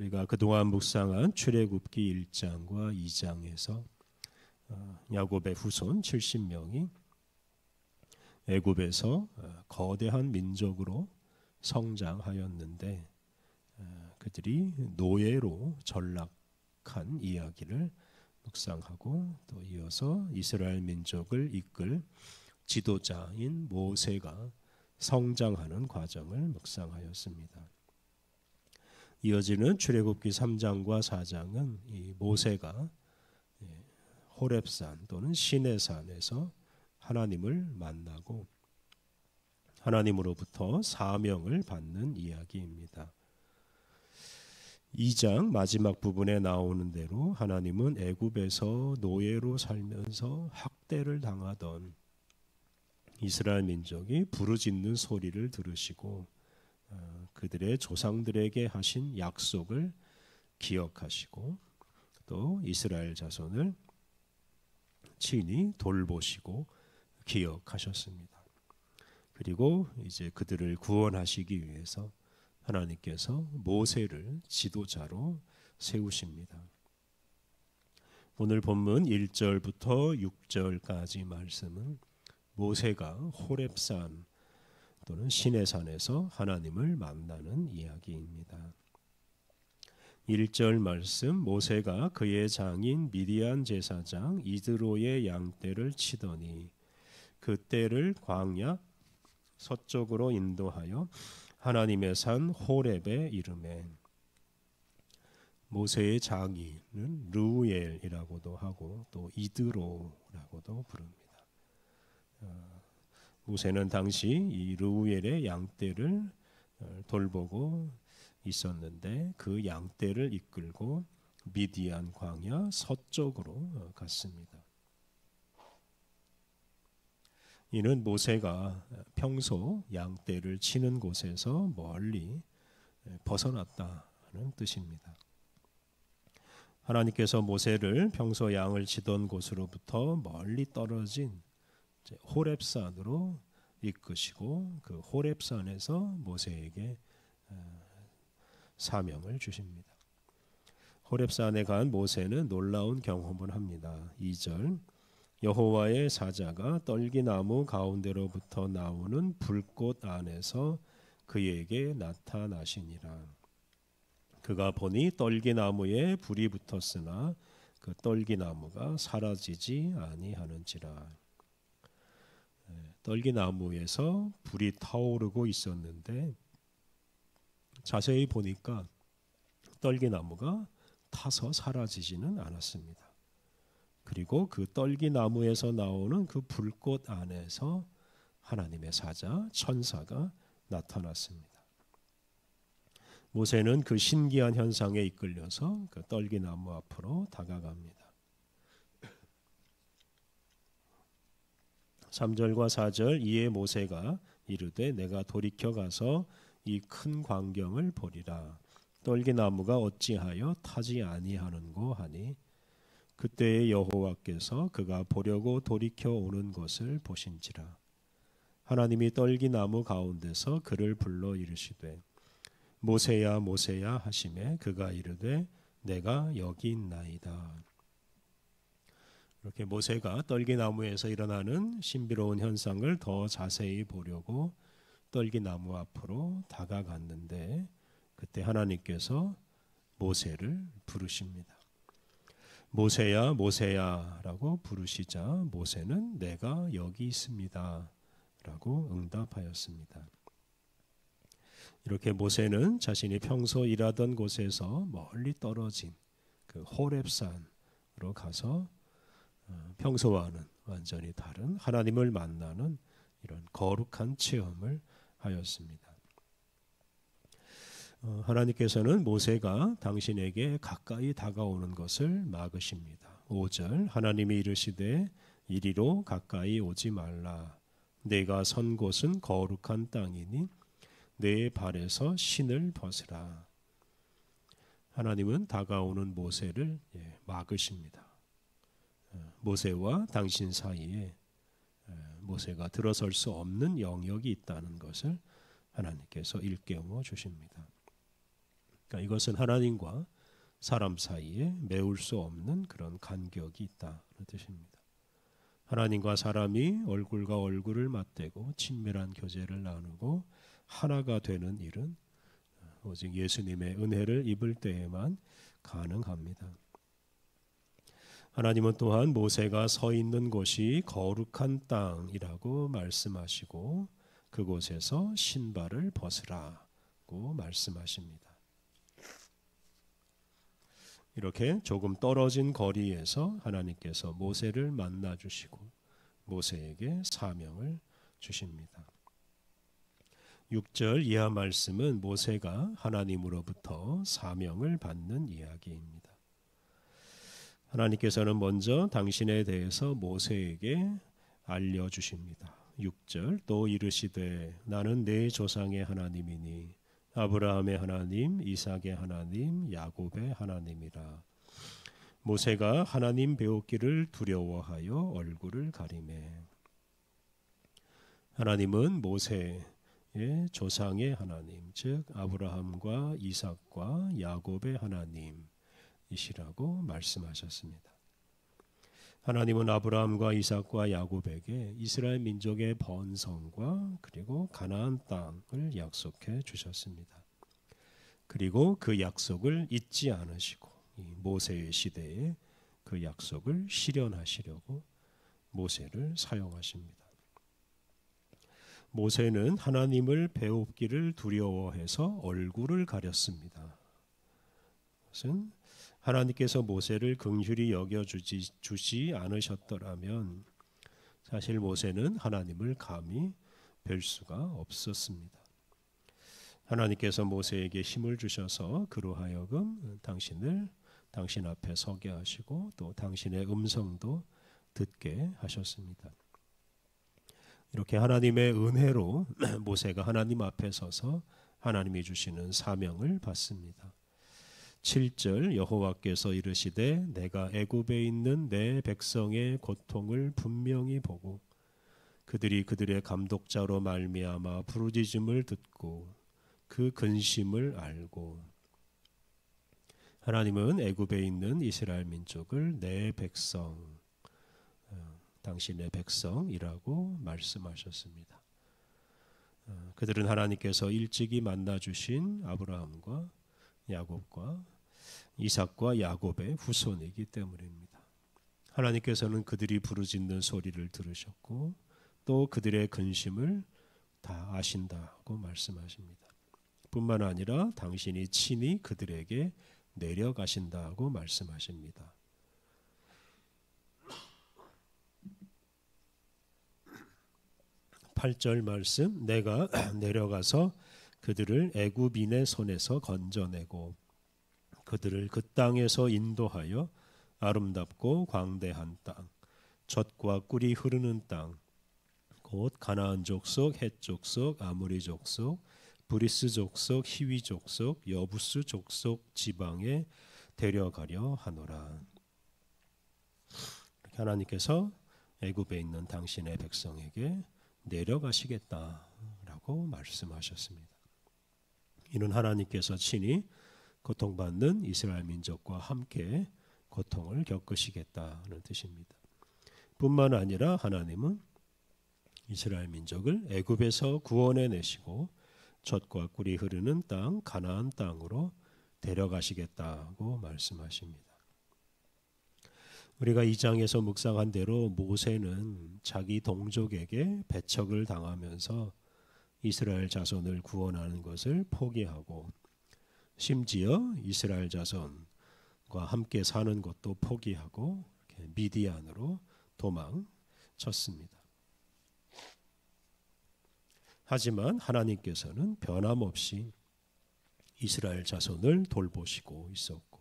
우리가 그동안 묵상한 출애굽기 1장과 2장에서 야곱의 후손 70명이 애굽에서 거대한 민족으로 성장하였는데 그들이 노예로 전락한 이야기를 묵상하고 또 이어서 이스라엘 민족을 이끌 지도자인 모세가 성장하는 과정을 묵상하였습니다. 이어지는 출애굽기 3장과 4장은 이 모세가 호렙산 또는 시내산에서 하나님을 만나고 하나님으로부터 사명을 받는 이야기입니다. 2장 마지막 부분에 나오는 대로 하나님은 애굽에서 노예로 살면서 학대를 당하던 이스라엘 민족이 부르짖는 소리를 들으시고 그들의 조상들에게 하신 약속을 기억하시고 또 이스라엘 자손을 친히 돌보시고 기억하셨습니다. 그리고 이제 그들을 구원하시기 위해서 하나님께서 모세를 지도자로 세우십니다. 오늘 본문 1절부터 6절까지 말씀은 모세가 호렙산 또는 시내산에서 하나님을 만나는 이야기입니다. 1절 말씀, 모세가 그의 장인 미디안 제사장 이드로의 양떼를 치더니 그 떼를 광야 서쪽으로 인도하여 하나님의 산 호렙에 이르매. 모세의 장인은 르우엘이라고도 하고 또 이드로라고도 부릅니다. 모세는 당시 이 르우엘의 양떼를 돌보고 있었는데 그 양떼를 이끌고 미디안 광야 서쪽으로 갔습니다. 이는 모세가 평소 양떼를 치는 곳에서 멀리 벗어났다는 뜻입니다. 하나님께서 모세를 평소 양을 치던 곳으로부터 멀리 떨어진 호렙산으로 이끄시고 그 호렙산에서 모세에게 사명을 주십니다. 호렙산에 간 모세는 놀라운 경험을 합니다. 2절 여호와의 사자가 떨기나무 가운데로부터 나오는 불꽃 안에서 그에게 나타나시니라. 그가 보니 떨기나무에 불이 붙었으나 그 떨기나무가 사라지지 아니하는지라. 떨기나무에서 불이 타오르고 있었는데 자세히 보니까 떨기나무가 타서 사라지지는 않았습니다. 그리고 그 떨기나무에서 나오는 그 불꽃 안에서 하나님의 사자 천사가 나타났습니다. 모세는 그 신기한 현상에 이끌려서 그 떨기나무 앞으로 다가갑니다. 3절과 4절 이에 모세가 이르되 내가 돌이켜 가서 이 큰 광경을 보리라. 떨기나무가 어찌하여 타지 아니하는고 하니 그때의 여호와께서 그가 보려고 돌이켜 오는 것을 보신지라. 하나님이 떨기나무 가운데서 그를 불러 이르시되 모세야 모세야 하시매 그가 이르되 내가 여기 있나이다. 이렇게 모세가 떨기나무에서 일어나는 신비로운 현상을 더 자세히 보려고 떨기나무 앞으로 다가갔는데 그때 하나님께서 모세를 부르십니다. 모세야 모세야 라고 부르시자 모세는 내가 여기 있습니다 라고 응답하였습니다. 이렇게 모세는 자신이 평소 일하던 곳에서 멀리 떨어진 그 호렙산으로 가서 평소와는 완전히 다른 하나님을 만나는 이런 거룩한 체험을 하였습니다. 하나님께서는 모세가 당신에게 가까이 다가오는 것을 막으십니다. 5절 하나님이 이르시되 이리로 가까이 오지 말라. 내가 선 곳은 거룩한 땅이니 내 발에서 신을 벗으라. 하나님은 다가오는 모세를 막으십니다. 모세와 당신 사이에 모세가 들어설 수 없는 영역이 있다는 것을 하나님께서 일깨워 주십니다. 그러니까 이것은 하나님과 사람 사이에 메울 수 없는 그런 간격이 있다는 뜻입니다. 하나님과 사람이 얼굴과 얼굴을 맞대고 친밀한 교제를 나누고 하나가 되는 일은 오직 예수님의 은혜를 입을 때에만 가능합니다. 하나님은 또한 모세가 서 있는 곳이 거룩한 땅이라고 말씀하시고 그곳에서 신발을 벗으라고 말씀하십니다. 이렇게 조금 떨어진 거리에서 하나님께서 모세를 만나 주시고 모세에게 사명을 주십니다. 6절 이하 말씀은 모세가 하나님으로부터 사명을 받는 이야기입니다. 하나님께서는 먼저 당신에 대해서 모세에게 알려주십니다. 6절 또 이르시되 나는 내 조상의 하나님이니 아브라함의 하나님, 이삭의 하나님, 야곱의 하나님이라. 모세가 하나님 배우기를 두려워하여 얼굴을 가리매. 하나님은 모세의 조상의 하나님, 즉 아브라함과 이삭과 야곱의 하나님이시라고 말씀하셨습니다. 하나님은 아브라함과 이삭과 야곱에게 이스라엘 민족의 번성과 그리고 가나안 땅을 약속해 주셨습니다. 그리고 그 약속을 잊지 않으시고 이 모세의 시대에 그 약속을 실현하시려고 모세를 사용하십니다. 모세는 하나님을 배웁기를 두려워해서 얼굴을 가렸습니다. 그것은 하나님께서 모세를 긍휼히 여겨주지 않으셨더라면 사실 모세는 하나님을 감히 뵐 수가 없었습니다. 하나님께서 모세에게 힘을 주셔서 그로 하여금 당신 앞에 서게 하시고 또 당신의 음성도 듣게 하셨습니다. 이렇게 하나님의 은혜로 모세가 하나님 앞에 서서 하나님이 주시는 사명을 받습니다. 7절 여호와께서 이르시되 내가 애굽에 있는 내 백성의 고통을 분명히 보고 그들이 그들의 감독자로 말미암아 부르짖음을 듣고 그 근심을 알고. 하나님은 애굽에 있는 이스라엘 민족을 내 백성, 당신의 백성이라고 말씀하셨습니다. 그들은 하나님께서 일찍이 만나 주신 아브라함과 야곱과 이삭과 야곱의 후손이기 때문입니다. 하나님께서는 그들이 부르짖는 소리를 들으셨고 또 그들의 근심을 다 아신다고 말씀하십니다. 뿐만 아니라 당신이 친히 그들에게 내려가신다고 말씀하십니다. 팔 절 말씀 내가 내려가서 그들을 애굽인의 손에서 건져내고 그들을 그 땅에서 인도하여 아름답고 광대한 땅, 젖과 꿀이 흐르는 땅, 곧 가나안 족속, 헷 족속, 아모리 족속, 브리스 족속, 히위 족속, 여부스 족속 지방에 데려가려 하노라. 하나님께서 애굽에 있는 당신의 백성에게 내려가시겠다라고 말씀하셨습니다. 이는 하나님께서 친히 고통받는 이스라엘 민족과 함께 고통을 겪으시겠다는 뜻입니다. 뿐만 아니라 하나님은 이스라엘 민족을 애굽에서 구원해 내시고 젖과 꿀이 흐르는 땅 가나안 땅으로 데려가시겠다고 말씀하십니다. 우리가 이 장에서 묵상한 대로 모세는 자기 동족에게 배척을 당하면서 이스라엘 자손을 구원하는 것을 포기하고 심지어 이스라엘 자손과 함께 사는 것도 포기하고 미디안으로 도망쳤습니다. 하지만 하나님께서는 변함없이 이스라엘 자손을 돌보시고 있었고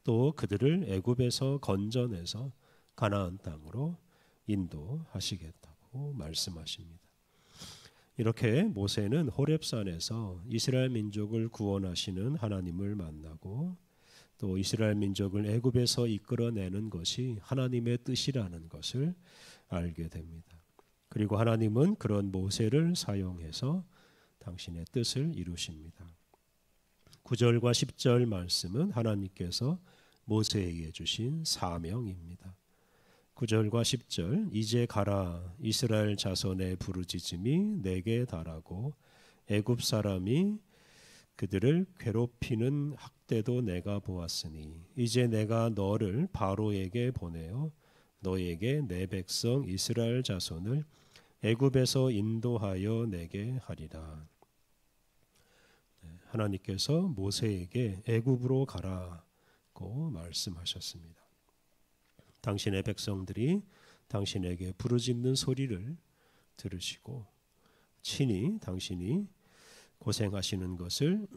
또 그들을 애굽에서 건져내서 가나안 땅으로 인도하시겠다고 말씀하십니다. 이렇게 모세는 호렙산에서 이스라엘 민족을 구원하시는 하나님을 만나고 또 이스라엘 민족을 애굽에서 이끌어내는 것이 하나님의 뜻이라는 것을 알게 됩니다. 그리고 하나님은 그런 모세를 사용해서 당신의 뜻을 이루십니다. 9절과 10절 말씀은 하나님께서 모세에게 주신 사명입니다. 9절과 10절 이제 가라 이스라엘 자손의 부르짖음이 내게 달하고 애굽 사람이 그들을 괴롭히는 학대도 내가 보았으니 이제 내가 너를 바로에게 보내어 너에게 내 백성 이스라엘 자손을 애굽에서 인도하여 내게 하리라. 하나님께서 모세에게 애굽으로 가라고 말씀하셨습니다. 당신의 백성들이 당신에게 부르짖는 소리를 들으시고 친히 당신이 고생하시는 것을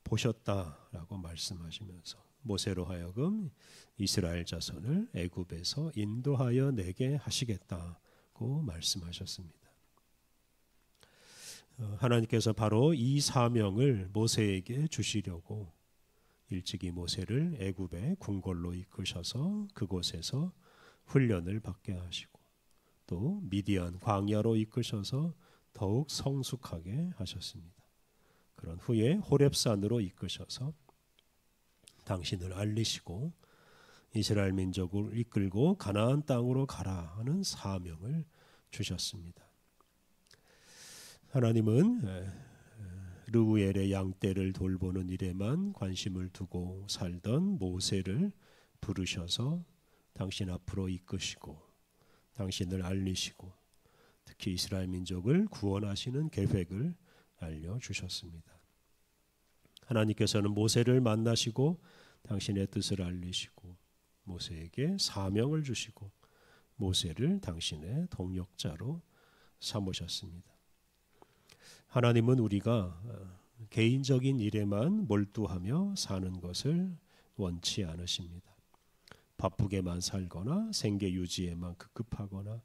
보셨다라고 말씀하시면서 모세로 하여금 이스라엘 자손을 애굽에서 인도하여 내게 하시겠다고 말씀하셨습니다. 하나님께서 바로 이 사명을 모세에게 주시려고 일찍이 모세를 애굽의 궁궐로 이끄셔서 그곳에서 훈련을 받게 하시고 또 미디안 광야로 이끄셔서 더욱 성숙하게 하셨습니다. 그런 후에 호렙산으로 이끄셔서 당신을 알리시고 이스라엘 민족을 이끌고 가나안 땅으로 가라 하는 사명을 주셨습니다. 하나님은 르우엘의 양떼를 돌보는 일에만 관심을 두고 살던 모세를 부르셔서 당신 앞으로 이끄시고 당신을 알리시고 특히 이스라엘 민족을 구원하시는 계획을 알려주셨습니다. 하나님께서는 모세를 만나시고 당신의 뜻을 알리시고 모세에게 사명을 주시고 모세를 당신의 동역자로 삼으셨습니다. 하나님은 우리가 개인적인 일에만 몰두하며 사는 것을 원치 않으십니다. 바쁘게만 살거나 생계 유지에만 급급하거나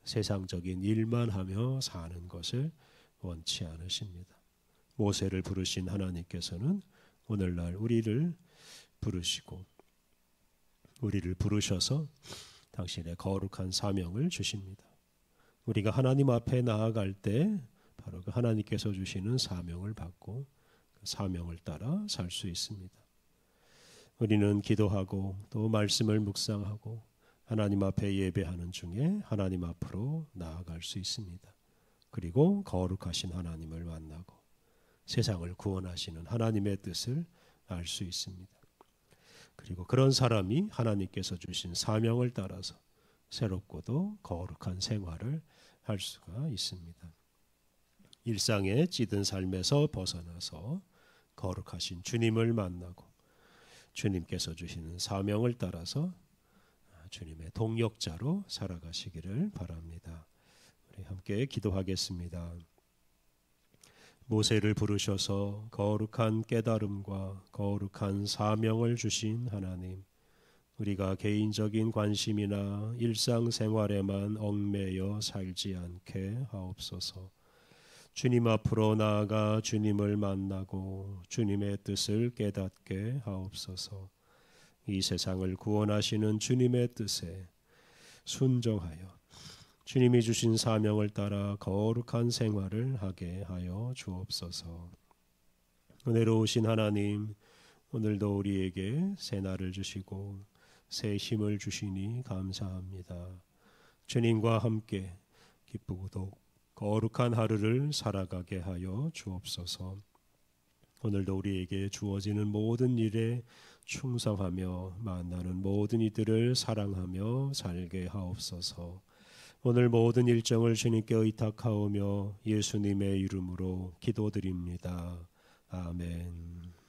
세상적인 일만 하며 사는 것을 원치 않으십니다. 모세를 부르신 하나님께서는 오늘날 우리를 부르시고 우리를 부르셔서 당신의 거룩한 사명을 주십니다. 우리가 하나님 앞에 나아갈 때 바로 그 하나님께서 주시는 사명을 받고 그 사명을 따라 살 수 있습니다. 우리는 기도하고 또 말씀을 묵상하고 하나님 앞에 예배하는 중에 하나님 앞으로 나아갈 수 있습니다. 그리고 거룩하신 하나님을 만나고 세상을 구원하시는 하나님의 뜻을 알 수 있습니다. 그리고 그런 사람이 하나님께서 주신 사명을 따라서 새롭고도 거룩한 생활을 할 수가 있습니다. 일상의 찌든 삶에서 벗어나서 거룩하신 주님을 만나고 주님께서 주시는 사명을 따라서 주님의 동역자로 살아가시기를 바랍니다. 우리 함께 기도하겠습니다. 모세를 부르셔서 거룩한 깨달음과 거룩한 사명을 주신 하나님, 우리가 개인적인 관심이나 일상생활에만 얽매여 살지 않게 하옵소서. 주님 앞으로 나아가 주님을 만나고 주님의 뜻을 깨닫게 하옵소서. 이 세상을 구원하시는 주님의 뜻에 순종하여 주님이 주신 사명을 따라 거룩한 생활을 하게 하여 주옵소서. 은혜로우신 하나님, 오늘도 우리에게 새 날을 주시고 새 힘을 주시니 감사합니다. 주님과 함께 기쁘고도 거룩한 하루를 살아가게 하여 주옵소서. 오늘도 우리에게 주어지는 모든 일에 충성하며 만나는 모든 이들을 사랑하며 살게 하옵소서. 오늘 모든 일정을 주님께 의탁하오며 예수님의 이름으로 기도드립니다. 아멘.